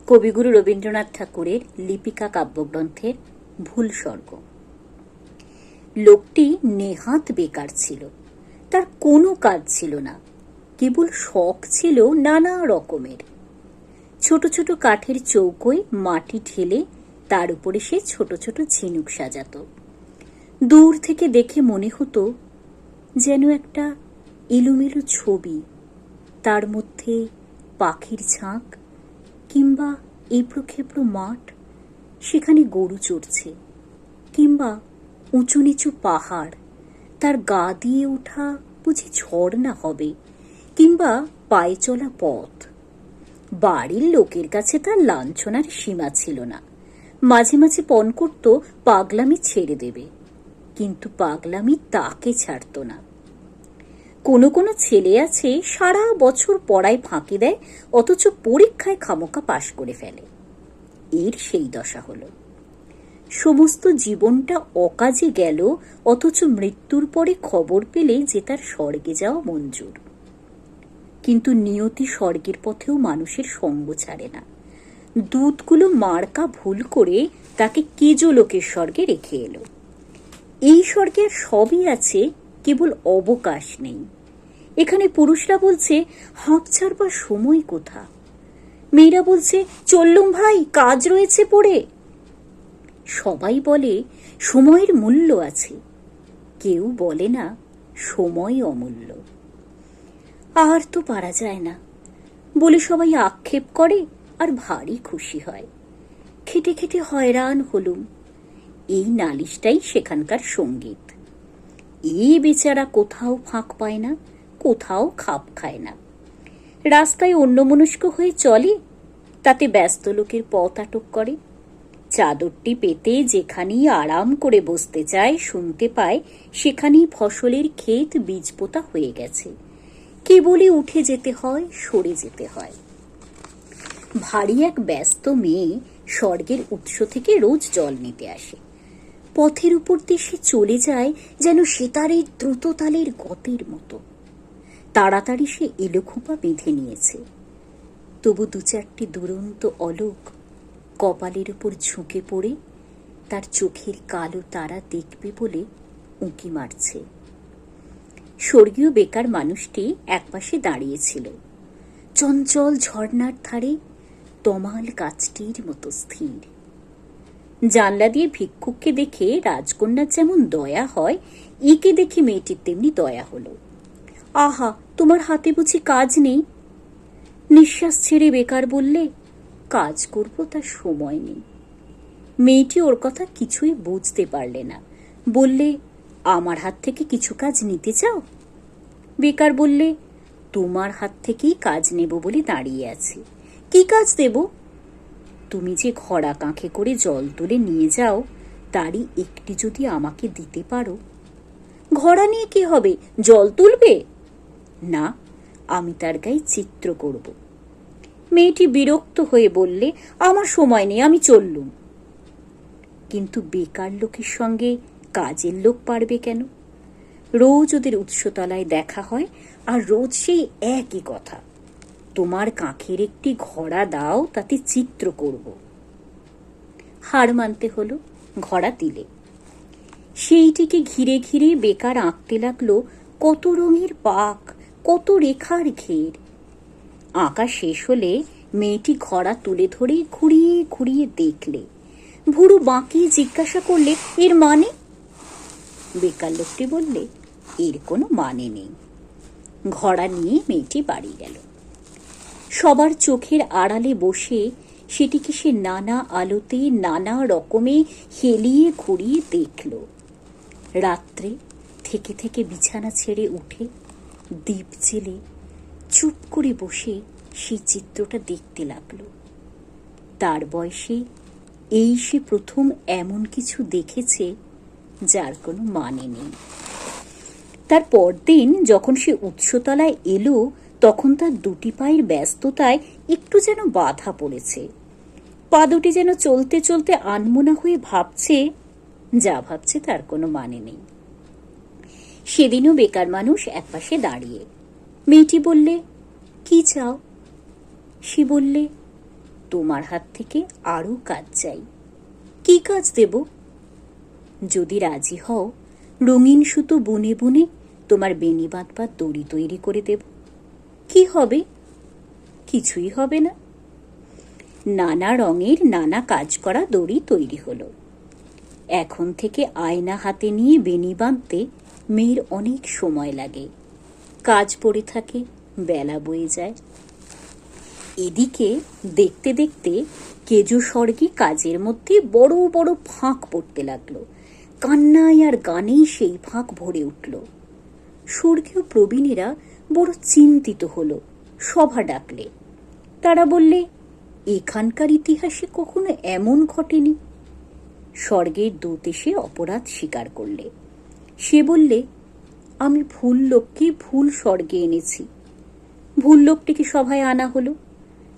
কবিগুরু রবীন্দ্রনাথ ঠাকুরের লিপিকা কাব্যগ্রন্থের ভুল স্বর্গ। লোকটি নেহাত বেকার ছিল, তার কোনো কাজ ছিল না, কেবল শখ ছিল নানা রকমের। ছোট ছোট কাঠের চৌকোয় মাটি ঢেলে তার উপরে সে ছোট ছোট ঝিনুক সাজাত। দূর থেকে দেখে মনে হতো যেন একটা এলোমেলো ছবি, তার মধ্যে পাখির ঝাঁক কিংবা এবড়ো খেবড়ো মাঠ, সেখানে গরু চড়ছে, কিংবা উঁচু নিচু পাহাড়, তার গা দিয়ে ওঠা বুঝি ঝর্ণা হবে, কিংবা পায়ে চলা পথ। বাড়ির লোকের কাছে তার লাঞ্ছনার সীমা ছিল না। মাঝে মাঝে পণ করত পাগলামি ছেড়ে দেবে, কিন্তু পাগলামি তাকে ছাড়ত না। কোনো কোনো ছেলে আছে সারা বছর পড়ায় ফাঁকি দেয়, অথচ পরীক্ষায় খামোকা পাশ করে ফেলে। এর সেই দশা হলো। সমস্ত জীবনটা অকাজে গেল, অথচ মৃত্যুর পরে খবর পেলে যে তার স্বর্গে যাওয়া মঞ্জুর। কিন্তু নিয়তি স্বর্গের পথেও মানুষের সঙ্গ ছাড়ে না। দূতগুলো মার্কা ভুল করে তাকে কেজো লোকের স্বর্গে রেখে এলো। এই স্বর্গে আর সবই আছে, কেবল অবকাশ নেই। এখানে পুরুষরা বলছে হাঁপ ছাড়বার সময় কোথা, মেয়েরা বলছে চললুম ভাই, কাজ রয়েছে পড়ে। সবাই বলে সময়ের মূল্য আছে, কেউ বলে না সময় অমূল্য। আর তো পারা যায় না বলে সবাই আক্ষেপ করে আর ভারী খুশি হয়। খেটে খেটে হয়রান হলুম, এই নালিশটাই সেখানকার সঙ্গীত। এই বেচারা কোথাও ফাঁক পায় না, কোথাও খাপ খায় না। রাস্তায় অন্যমনস্ক হয়ে চলে, তাতে ব্যস্ত লোকের পথ আটক করে। চাদরটি পেতে যেখানেই আরাম করে বসতে চায়, শুনতে পায় সেখানেই ফসলের ক্ষেত বীজ পোতা হয়ে গেছে, কেবলই উঠে যেতে হয়, সরে যেতে হয়। ভারী এক ব্যস্ত মেয়ে স্বর্গের উৎস থেকে রোজ জল নিতে আসে। পথের উপর দিয়ে সে চলে যায় যেন সেতারের দ্রুততালের গতের মতো। তাড়াতাড়ি সে এলোখোপা বেঁধে নিয়েছে, তবু দু চারটি দুরন্ত অলোক কপালের উপর ঝুঁকে পড়ে তার চোখের কালো তারা দেখবে বলে উঁকি মারছে। স্বর্গীয় বেকার মানুষটি একপাশে দাঁড়িয়েছিল, চঞ্চল ঝর্ণার ধারে তমাল গাছটির মতো স্থির। জানলা দিয়ে ভিক্ষুককে দেখে রাজকন্যার যেমন দয়া হয়, একে দেখে মেয়েটির তেমনি দয়া হলো। আহা, তোমার হাতে বুঝি কাজ নেই? নিঃশ্বাস ছেড়ে বেকার বললে, কাজ করব তার সময় নেই। মেয়েটি ওর কথা কিছুই বুঝতে পারলে না, বললে, আমার হাত থেকে কিছু কাজ নিতে চাও? বেকার বললে, তোমার হাত থেকেই কাজ নেব বলে দাঁড়িয়ে আছি। কি কাজ দেব? তুমি যে ঘড়া কাঁখে করে জল তুলে নিয়ে যাও, তারই একটি যদি আমাকে দিতে পারো। ঘড়া নিয়ে কি হবে, জল তুলবে? না, আমি তার গায়ে চিত্র করব। মেয়েটি বিরক্ত হয়ে বললে, আমার সময় নেই, আমি চললুম। কিন্তু বেকার লোকের সঙ্গে কাজের লোক পারবে কেন? রোজ ওদের উৎসতলায় দেখা হয়, আর রোজ সেই একই কথা, তোমার কাঁখের একটি ঘড়া দাও, তাতে চিত্র করব। হার মানতে হলো, ঘড়া দিলে। সেইটিকে ঘিরে ঘিরে বেকার আঁকতে লাগলো কত রঙের পাক, কত রেখার ঘের। আঁকা শেষ হলে মেয়েটি ঘড়া তুলে ধরে ঘুরিয়ে ঘুরিয়ে দেখলে, ভুরু বাঁকিয়ে জিজ্ঞাসা করলে, এর মানে? বেকার লোকটি বললে, এর কোনো মানে নেই। ঘড়া নিয়ে মেয়েটি বাড়ি গেল। সবার চোখের আড়ালে বসে সেটিকে সে নানা আলোতে নানা রকমে হেলিয়ে ঘুরিয়ে দেখল। রাত্রে থেকে থেকে বিছানা ছেড়ে উঠে দীপ জেলে চুপ করে বসে সেই চিত্রটা দেখতে লাগলো। তার বয়সে এই সে প্রথম এমন কিছু দেখেছে যার কোনো মানে নেই। তার পরদিন যখন সে উৎসতলায় এলো, তখন তার দুটি পায়ের ব্যস্ততায় একটু যেন বাধা পড়েছে। পা দুটি যেন চলতে চলতে আনমনা হয়ে ভাবছে, যা ভাবছে তার কোনো মানে নেই। সেদিনও বেকার মানুষ একপাশে দাঁড়িয়ে। মেয়েটি বললে, কি চাও? সে বললে, তোমার হাত থেকে আরও কাজ চাই। কি কাজ দেব? যদি রাজি হও, রঙিন সুতো বুনে বুনে তোমার বেনি বাঁধবার দড়ি তৈরি করে দেব। কি হবে? কিছুই হবে না। নানা রঙের নানা কাজ করা দড়ি তৈরি হলো। এখন থেকে আয়না হাতে নিয়ে বেনি বাঁধতে মেয়ের অনেক সময় লাগে। কাজ পড়ে থাকে, বেলা বয়ে যায়। এদিকে দেখতে দেখতে কেজো স্বর্গে কাজের মধ্যে বড় বড় ফাঁক পড়তে লাগলো। কান্নায় আর গানেই সেই ফাঁক ভরে উঠল। স্বর্গীয় প্রবীণেরা বড় চিন্তিত হলো। সভা ডাকলে। তারা বললে, এখানকার ইতিহাসে কখনো এমন ঘটেনি। স্বর্গের দূত এসে অপরাধ স্বীকার করলে। সে বললে, আমি ভুল লোককে ভুল স্বর্গে এনেছি। ভুল লোকটিকে সভায় আনা হলো।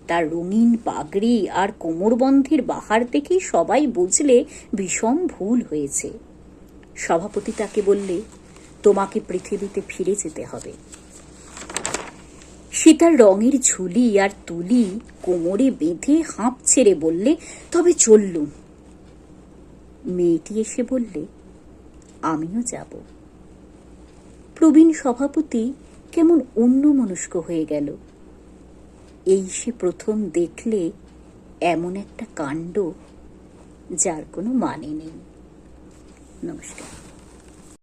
তার রঙিন পাগড়ি আর কোমরবন্ধের বাহার দেখেই সবাই বুঝলে ভীষণ ভুল হয়েছে। সভাপতি তাকে বললে, তোমাকে পৃথিবীতে ফিরে যেতে হবে। সে তার রঙের ঝুলি আর তুলি কোমরে বেঁধে হাঁপ ছেড়ে বললে, তবে চললুম। মেয়েটি এসে বললে, আমিও যাব। প্রবীণ সভাপতি কেমন অন্যমনস্ক হয়ে গেল। এই সে প্রথম দেখলে এমন একটা কাণ্ড যার কোনো মানে নেই। নমস্কার।